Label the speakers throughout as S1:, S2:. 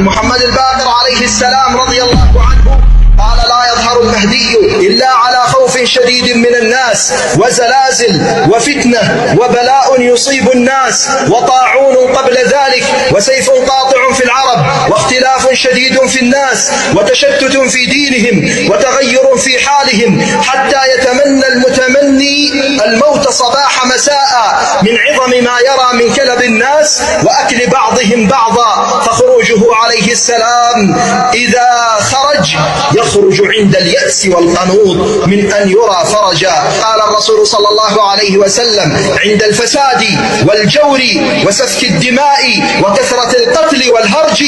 S1: محمد الباقر عليه السلام رضي الله عنه قال: لا يظهر المهدي إلا على خوف شديد من الناس، وزلازل وفتنة وبلاء يصيب الناس، وطاعون قبل ذلك، وسيف قاطع في العرب، واختلاف شديد في الناس، وتشتت في دينهم، وتغير في حالهم، حتى يتمنى المتمني الموت صباح مساء من عظم ما يرى من كلب الناس وأكل بعضهم بعضا. فخروجه عليه السلام إذا خرج يخرج عند اليأس والقنوط من أن يرى فرجا. قال الرسول صلى الله عليه وسلم: عند الفساد والجور وسفك الدماء وكثرة القتل والهرج،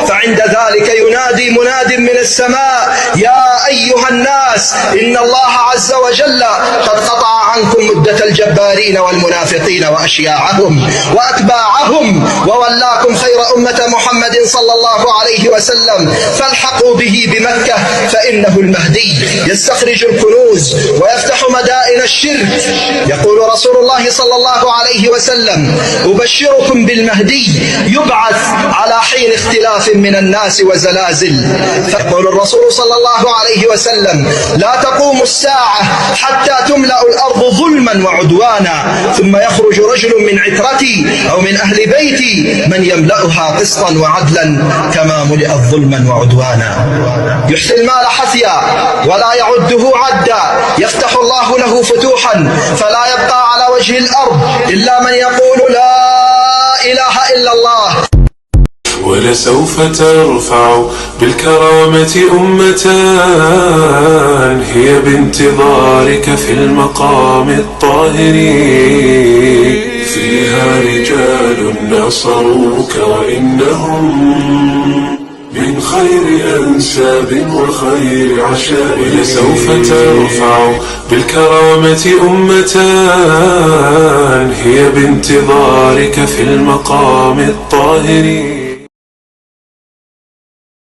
S1: فعند ذلك ينادي مناد من السماء: يا أيها الناس، إن الله عز وجل قد قطع عنكم مدة الجبارين والمنافقين وأشياعهم وأتباعهم، وولاكم خير أمة محمد صلى الله عليه وسلم، فالحقوا به بمكة فإنه المهدي يستخرج الكنوز ويفتح مدائن الشرك. يقول رسول الله صلى الله عليه وسلم: أبشركم بالمهدي يبعث على حين اختلاف من الناس وزلازل. فيقول الرسول صلى الله عليه وسلم: لا تقوم الساعة حتى تملأ الأرض ظلما وعدوانا، ثم يخرج رجل من عترتي أو من أهل بيتي من يملأها قسطا وعدلا كما ملئت ظلما وعدوانا. يحصي المال حثيا ولا يعده عدا، يفتح الله له فتوحا فلا يبقى على وجه الأرض إلا من يقول لا إله إلا الله.
S2: ولسوف ترفع بالكرامة أمة هي بانتظارك في المقام الطاهر، فيها رجال نصروك وإنهم من خير أنساب وخير عشائر. ولسوف ترفع بالكرامة أمة هي بانتظارك في المقام الطاهر.